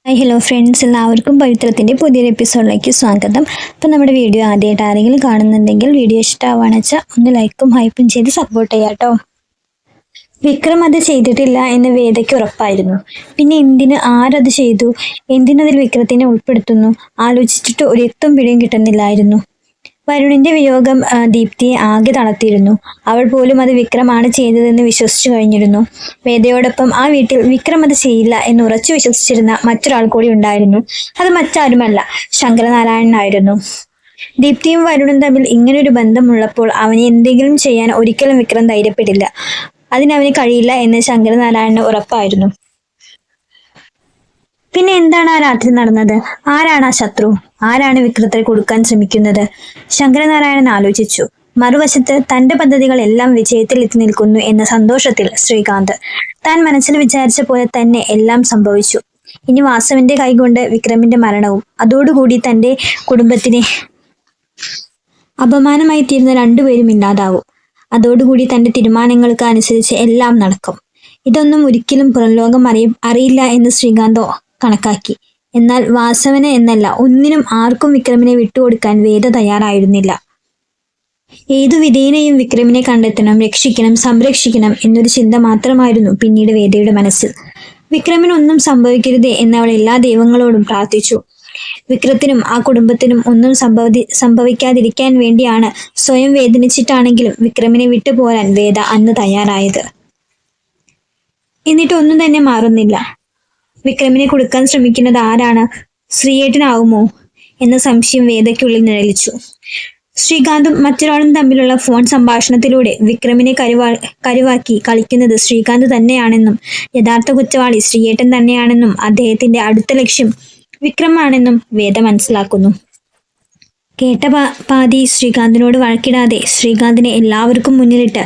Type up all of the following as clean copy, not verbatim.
Hi hello friends, എല്ലാവർക്കും പവിത്രത്തിൻ്റെ പുതിയൊരു എപ്പിസോഡിലേക്ക് സ്വാഗതം. അപ്പോൾ നമ്മുടെ വീഡിയോ ആദ്യമായിട്ട് ആരെങ്കിലും കാണുന്നുണ്ടെങ്കിൽ വീഡിയോ ഇഷ്ടമാണെന്ന് വെച്ചാൽ ഒന്ന് ലൈക്കും ഹൈപ്പും ചെയ്ത് സപ്പോർട്ട് ചെയ്യാം കേട്ടോ. വിക്രം അത് ചെയ്തിട്ടില്ല എന്ന് വേദയ്ക്ക് ഉറപ്പായിരുന്നു. പിന്നെ ആരത് ചെയ്തു, എന്തിനതിൽ വിക്രത്തിനെ ഉൾപ്പെടുത്തുന്നു, ആലോചിച്ചിട്ട് ഒരെത്തും പിടിയും കിട്ടുന്നില്ലായിരുന്നു. വരുണിന്റെ വിയോഗം ദീപ്തിയെ ആകെ തളർത്തിയിരുന്നു. അവൾ പോലും അത് വിക്രമാണ് ചെയ്തതെന്ന് വിശ്വസിച്ചു കഴിഞ്ഞിരുന്നു. വേദയോടൊപ്പം ആ വീട്ടിൽ വിക്രം അത് ചെയ്യില്ല എന്ന് ഉറച്ചു വിശ്വസിച്ചിരുന്ന മറ്റൊരാൾ കൂടി ഉണ്ടായിരുന്നു. അത് മറ്റാരുമല്ല, ശങ്കരനാരായണനായിരുന്നു. ദീപ്തിയും വരുണും തമ്മിൽ ഇങ്ങനൊരു ബന്ധമുള്ളപ്പോൾ അവനെ എന്തെങ്കിലും ചെയ്യാൻ ഒരിക്കലും വിക്രം ധൈര്യപ്പെടില്ല. അതിനവന് കഴിയില്ല എന്ന് ശങ്കരനാരായണന് ഉറപ്പായിരുന്നു. പിന്നെ എന്താണ് ആ രാത്രി നടന്നത്? ആരാണ് ആ ശത്രു? ആരാണ് വിക്രത്തെ കൊടുക്കാൻ ശ്രമിക്കുന്നത്? ശങ്കരനാരായണൻ ആലോചിച്ചു. മറുവശത്ത് തന്റെ പദ്ധതികളെല്ലാം വിജയത്തിൽ എത്തി നിൽക്കുന്നു എന്ന സന്തോഷത്തിൽ ശ്രീകാന്ത്. താൻ മനസ്സിൽ വിചാരിച്ച പോലെ തന്നെ എല്ലാം സംഭവിച്ചു. ഇനി വാസവന്റെ കൈകൊണ്ട് വിക്രമിന്റെ മരണവും അതോടുകൂടി തന്റെ കുടുംബത്തിന് അപമാനമായി തീരുന്ന രണ്ടുപേരും ഇല്ലാതാവും. അതോടുകൂടി തന്റെ തീരുമാനങ്ങൾക്ക് അനുസരിച്ച് എല്ലാം നടക്കും. ഇതൊന്നും ഒരിക്കലും പുറംലോകം അറിയില്ല എന്ന് ശ്രീകാന്തോ കണക്കാക്കി. എന്നാൽ വാസവന് എന്നല്ല, ഒന്നിനും ആർക്കും വിക്രമിനെ വിട്ടുകൊടുക്കാൻ വേദ തയ്യാറായിരുന്നില്ല. ഏതു വിധേനയും വിക്രമിനെ കണ്ടെത്തണം, രക്ഷിക്കണം, സംരക്ഷിക്കണം എന്നൊരു ചിന്ത മാത്രമായിരുന്നു പിന്നീട് വേദയുടെ മനസ്സിൽ. വിക്രമിനൊന്നും സംഭവിക്കരുതേ എന്നവൾ എല്ലാ ദൈവങ്ങളോടും പ്രാർത്ഥിച്ചു. വിക്രത്തിനും ആ കുടുംബത്തിനും ഒന്നും സംഭവിക്കാതിരിക്കാൻ വേണ്ടിയാണ് സ്വയം വേദനിച്ചിട്ടാണെങ്കിലും വിക്രമിനെ വിട്ടുപോരാൻ വേദ അന്ന് തയ്യാറായത്. എന്നിട്ടൊന്നും തന്നെ മാറുന്നില്ല. വിക്രമിനെ കൊടുക്കാൻ ശ്രമിക്കുന്നത് ആരാണ്? ശ്രീയേട്ടനാവുമോ എന്ന സംശയം വേദയ്ക്കുള്ളിൽ നിഴലിച്ചു. ശ്രീകാന്തും മറ്റൊരാളും തമ്മിലുള്ള ഫോൺ സംഭാഷണത്തിലൂടെ വിക്രമിനെ കരുവാക്കി കളിക്കുന്നത് ശ്രീകാന്ത് തന്നെയാണെന്നും യഥാർത്ഥ കുറ്റവാളി ശ്രീയേട്ടൻ തന്നെയാണെന്നും അദ്ദേഹത്തിന്റെ അടുത്ത ലക്ഷ്യം വിക്രമാണെന്നും വേദ മനസ്സിലാക്കുന്നു. കേട്ട പാതി ശ്രീകാന്തിനോട് വഴക്കിടാതെ ശ്രീകാന്തിനെ എല്ലാവർക്കും മുന്നിലിട്ട്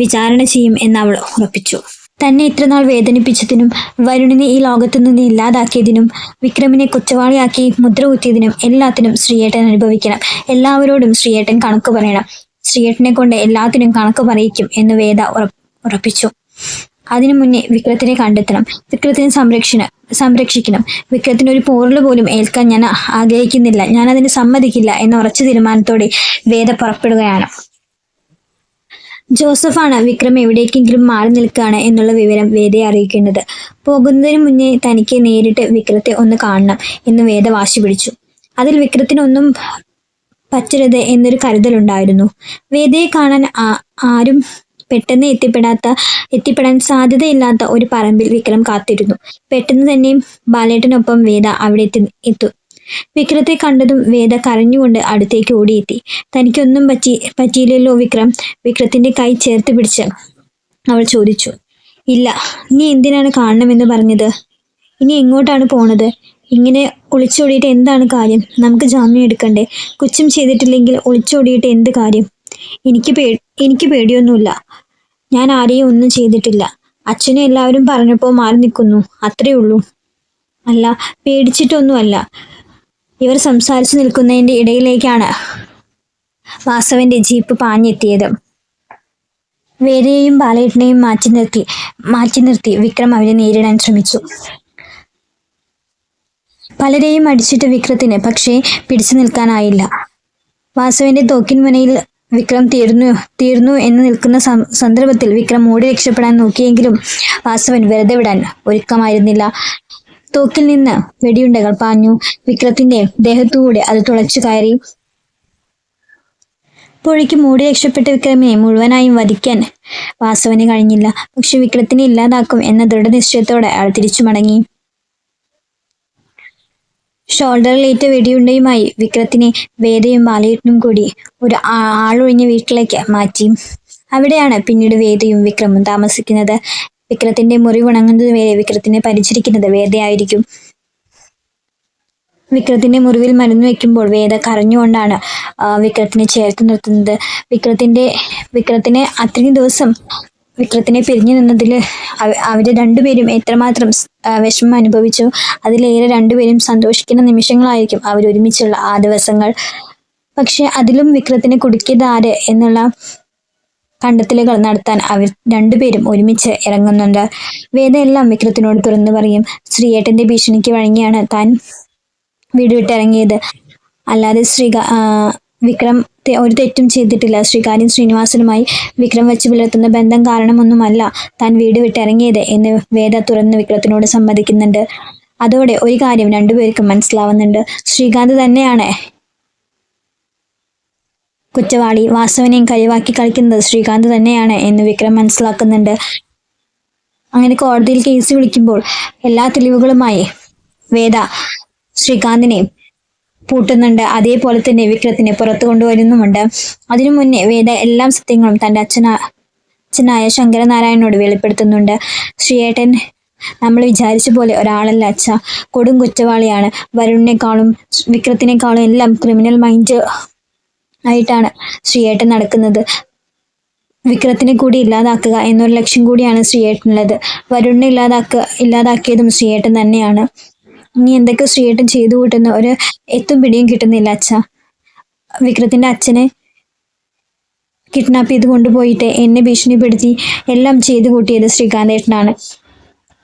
വിചാരണ ചെയ്യും എന്ന് അവൾ ഉറപ്പിച്ചു. തന്നെ ഇത്രനാൾ വേദനിപ്പിച്ചതിനും വരുണിനെ ഈ ലോകത്തു നിന്ന് ഇല്ലാതാക്കിയതിനും വിക്രമിനെ കുറ്റവാളിയാക്കി മുദ്ര കുത്തിയതിനും എല്ലാത്തിനും ശ്രീയേട്ടൻ അനുഭവിക്കണം. എല്ലാവരോടും ശ്രീയേട്ടൻ കണക്ക് പറയണം. ശ്രീയേട്ടനെ കൊണ്ട് എല്ലാത്തിനും കണക്ക് പറയിക്കും എന്ന് വേദ ഉറപ്പിച്ചു. അതിനു മുന്നേ വിക്രത്തിനെ കണ്ടെത്തണം, വിക്രത്തിനെ സംരക്ഷിക്കണം. വിക്രത്തിന് ഒരു പോറൽ പോലും ഏൽക്കാൻ ഞാൻ ആഗ്രഹിക്കുന്നില്ല, ഞാൻ അതിന് സമ്മതിക്കില്ല എന്ന ഉറച്ച തീരുമാനത്തോടെ വേദ പുറപ്പെടുകയാണ്. ജോസഫാണ് വിക്രം എവിടേക്കെങ്കിലും മാറി നിൽക്കുകയാണ് എന്നുള്ള വിവരം വേദയെ അറിയിക്കുന്നത്. പോകുന്നതിന് മുന്നേ തനിക്ക് നേരിട്ട് വിക്രത്തെ ഒന്ന് കാണണം എന്ന് വേദ വാശി പിടിച്ചു. അതിൽ വിക്രത്തിനൊന്നും പറ്റരുത് എന്നൊരു കരുതലുണ്ടായിരുന്നു. വേദയെ കാണാൻ ആരും പെട്ടെന്ന് എത്തിപ്പെടാൻ സാധ്യതയില്ലാത്ത ഒരു പറമ്പിൽ വിക്രം കാത്തിരുന്നു. പെട്ടെന്ന് തന്നെയും ബാലേട്ടനൊപ്പം വേദ അവിടെ എത്തും. വിക്രത്തെ കണ്ടതും വേദ കരഞ്ഞുകൊണ്ട് അടുത്തേക്ക് ഓടിയെത്തി. തനിക്കൊന്നും പറ്റിയില്ലല്ലോ വിക്രം? വിക്രത്തിന്റെ കൈ ചേർത്ത് പിടിച്ച് അവൾ ചോദിച്ചു. ഇല്ല, നീ എന്തിനാണ് കാണണമെന്ന് പറഞ്ഞത്? ഇനി എങ്ങോട്ടാണ് പോണത്? ഇങ്ങനെ ഒളിച്ചോടിയിട്ട് എന്താണ് കാര്യം? നമുക്ക് ജാമ്യം എടുക്കണ്ടേ? കുറ്റം ചെയ്തിട്ടില്ലെങ്കിൽ ഒളിച്ചോടിയിട്ട് എന്ത് കാര്യം? എനിക്ക് പേടിയൊന്നുമില്ല. ഞാൻ ആരെയും ഒന്നും ചെയ്തിട്ടില്ല. അച്ഛനെ എല്ലാവരും പറഞ്ഞപ്പോൾ മാറി നിൽക്കുന്നു, അത്രേ ഉള്ളൂ. അല്ല, പേടിച്ചിട്ടൊന്നുമല്ല. ഇവർ സംസാരിച്ചു നിൽക്കുന്നതിന്റെ ഇടയിലേക്കാണ് വാസവന്റെ ജീപ്പ് പാഞ്ഞെത്തിയത്. വേദയെയും ബാലേട്ടനെയും മാറ്റി നിർത്തി വിക്രം അവരെ നേരിടാൻ ശ്രമിച്ചു. പലരെയും അടിച്ചിട്ട് വിക്രത്തിന് പക്ഷേ പിടിച്ചു നിൽക്കാനായില്ല. വാസവന്റെ തോക്കിൻ മുനയിൽ വിക്രം തീർന്നു എന്ന് നിൽക്കുന്ന സന്ദർഭത്തിൽ വിക്രം ഓടി രക്ഷപ്പെടാൻ നോക്കിയെങ്കിലും വാസവൻ വെറുതെ വിടാൻ ഒരുക്കമായിരുന്നില്ല. തോക്കിൽ നിന്ന് വെടിയുണ്ടകൾ പാഞ്ഞു. വിക്രത്തിന്റെ ദേഹത്തുകൂടെ അത് തുളച്ചു കയറി. പുഴയ്ക്ക് മൂടി രക്ഷപ്പെട്ട വിക്രമിനെ മുഴുവനായും വധിക്കാൻ വാസവന് കഴിഞ്ഞില്ല. പക്ഷെ വിക്രത്തിനെ ഇല്ലാതാക്കും എന്ന ദൃഢനിശ്ചയത്തോടെ അയാൾ തിരിച്ചു മടങ്ങി. ഷോൾഡറിലേറ്റ വെടിയുണ്ടയുമായി വിക്രത്തിനെ വേദയും ബാലേട്ടനും കൂടി ഒരു ആളൊഴിഞ്ഞ വീട്ടിലേക്ക് മാറ്റി. അവിടെയാണ് പിന്നീട് വേദയും വിക്രമും താമസിക്കുന്നത്. വിക്രത്തിന്റെ മുറിവുണങ്ങുന്നത് വരെ വിക്രത്തിനെ പരിചരിക്കുന്നത് വേദയായിരിക്കും. വിക്രത്തിന്റെ മുറിവിൽ മരുന്ന് വെക്കുമ്പോൾ വേദ കരഞ്ഞുകൊണ്ടാണ് വിക്രത്തിനെ ചേർത്ത് നിർത്തുന്നത്. വിക്രത്തിനെ അത്രയും ദിവസം വിക്രത്തിനെ പിരിഞ്ഞു നിന്നതിൽ അവര് രണ്ടുപേരും എത്രമാത്രം വിഷമം അനുഭവിച്ചു. അതിലേറെ രണ്ടുപേരും സന്തോഷിക്കുന്ന നിമിഷങ്ങളായിരിക്കും അവരൊരുമിച്ചുള്ള ആ ദിവസങ്ങൾ. പക്ഷെ അതിലും വിക്രത്തിനെ കുടുക്കിയത് ആര് എന്നുള്ള കണ്ടെത്തലുകൾ നടത്താൻ അവർ രണ്ടുപേരും ഒരുമിച്ച് ഇറങ്ങുന്നുണ്ട്. വേദ എല്ലാം വിക്രത്തിനോട് തുറന്നു പറയും. ശ്രീയേട്ടന്റെ ഭീഷണിക്ക് വഴങ്ങിയാണ് താൻ വീട് വിട്ടിറങ്ങിയത്. അല്ലാതെ വിക്രം ഒരു തെറ്റും ചെയ്തിട്ടില്ല. ശ്രീകാര്യം ശ്രീനിവാസനുമായി വിക്രം വെച്ച് പുലർത്തുന്ന ബന്ധം കാരണമൊന്നുമല്ല താൻ വീട് വിട്ടിറങ്ങിയത് എന്ന് വേദ തുറന്ന് വിക്രത്തിനോട് സമ്മതിക്കുന്നുണ്ട്. അതോടെ ഒരു കാര്യം രണ്ടുപേർക്കും മനസ്സിലാവുന്നുണ്ട്. ശ്രീകാന്ത് തന്നെയാണ് കുറ്റവാളി. വാസവനെയും കഴിവാക്കി കളിക്കുന്നത് ശ്രീകാന്ത് തന്നെയാണ് എന്ന് വിക്രം മനസ്സിലാക്കുന്നുണ്ട്. അങ്ങനെ കോടതിയിൽ കേസ് വിളിക്കുമ്പോൾ എല്ലാ തെളിവുകളുമായി വേദ ശ്രീകാന്തിനെ പൂട്ടുന്നുണ്ട്. അതേപോലെ തന്നെ വിക്രത്തിനെ പുറത്തു കൊണ്ടുവരുന്നുമുണ്ട്. അതിനു മുന്നേ വേദ എല്ലാ സത്യങ്ങളും തൻ്റെ അച്ഛനായ ശങ്കരനാരായണനോട് വെളിപ്പെടുത്തുന്നുണ്ട്. ശ്രീയേട്ടൻ നമ്മൾ വിചാരിച്ച പോലെ ഒരാളല്ല അച്ഛ. കൊടും കുറ്റവാളിയാണ്. വരുണിനേക്കാളും വിക്രത്തിനേക്കാളും എല്ലാം ക്രിമിനൽ മൈൻഡ് ആയിട്ടാണ് ശ്രീയേട്ടൻ നടക്കുന്നത്. വിക്രത്തിനെ കൂടി ഇല്ലാതാക്കുക എന്നൊരു ലക്ഷ്യം കൂടിയാണ് ശ്രീയേട്ടനുള്ളത്. വരുണിനെ ഇല്ലാതാക്കിയതും ശ്രീയേട്ടൻ തന്നെയാണ്. ഇനി എന്തൊക്കെ ശ്രീയേട്ടൻ ചെയ്തു കൂട്ടുന്ന ഒരു എത്തും പിടിയും കിട്ടുന്നില്ല അച്ഛ. വിക്രത്തിന്റെ അച്ഛനെ കിഡ്നാപ്പ് ചെയ്ത് കൊണ്ടുപോയിട്ട് എന്നെ ഭീഷണിപ്പെടുത്തി എല്ലാം ചെയ്തു കൂട്ടിയത് ശ്രീകാന്തേട്ടനാണ്.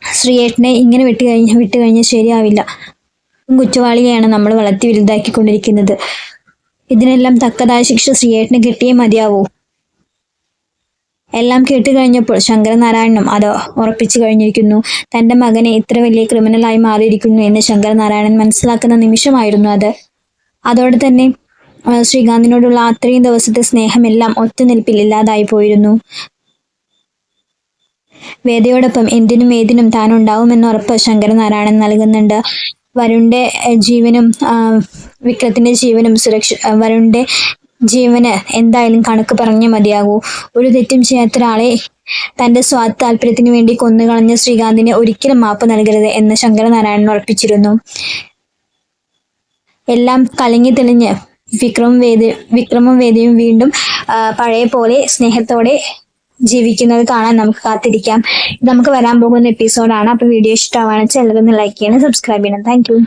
ശ്രീയേട്ടനെ ഇങ്ങനെ വിട്ട് കഴിഞ്ഞാൽ ശരിയാവില്ല. കുറ്റവാളിയെയാണ് നമ്മൾ വളർത്തി വലുതാക്കിക്കൊണ്ടിരിക്കുന്നത്. ഇതിനെല്ലാം തക്കതായ ശിക്ഷ ശ്രീയേട്ടന് കിട്ടിയേ മതിയാവൂ. എല്ലാം കേട്ട് കഴിഞ്ഞപ്പോൾ ശങ്കരനാരായണനും അത് ഉറപ്പിച്ചു കഴിഞ്ഞിരിക്കുന്നു. തൻ്റെ മകനെ ഇത്ര വലിയ ക്രിമിനലായി മാറിയിരിക്കുന്നു എന്ന് ശങ്കരനാരായണൻ മനസ്സിലാക്കുന്ന നിമിഷമായിരുന്നു അത്. അതോടെ തന്നെ ശ്രീകാന്തിനോടുള്ള അത്രയും ദിവസത്തെ സ്നേഹമെല്ലാം ഒറ്റനിൽപ്പിൽ ഇല്ലാതായി പോയിരുന്നു. വേദയോടൊപ്പം എന്തിനും ഏതിനും താൻ ഉണ്ടാവുമെന്ന് ഉറപ്പ് ശങ്കരനാരായണൻ നൽകുന്നുണ്ട്. വരുണിന്റെ ജീവനും വിക്രത്തിന്റെ ജീവനും വരുണിന്റെ ജീവന് എന്തായാലും കണക്ക് പറഞ്ഞേ മതിയാകൂ. ഒരു തെറ്റും ചെയ്യാത്ത ഒരാളെ തന്റെ സ്വാർത്ഥ താല്പര്യത്തിന് വേണ്ടി കൊന്നുകളഞ്ഞ ശ്രീകാന്തിന് ഒരിക്കലും മാപ്പ് നൽകരുത് എന്ന് ശങ്കരനാരായണൻ ഉറപ്പിച്ചിരുന്നു. എല്ലാം കലങ്ങി തെളിഞ്ഞ് വിക്രമും വേദയും വീണ്ടും പഴയ പോലെ സ്നേഹത്തോടെ ജീവിക്കുന്നത് കാണാൻ നമുക്ക് കാത്തിരിക്കാം. ഇത് നമുക്ക് വരാൻ പോകുന്ന എപ്പിസോഡാണ്. അപ്പൊ വീഡിയോ ഇഷ്ടമാണെന്ന് വെച്ചാൽ എല്ലാവരും ലൈക്ക് ചെയ്യണം, സബ്സ്ക്രൈബ് ചെയ്യണം. Thank you.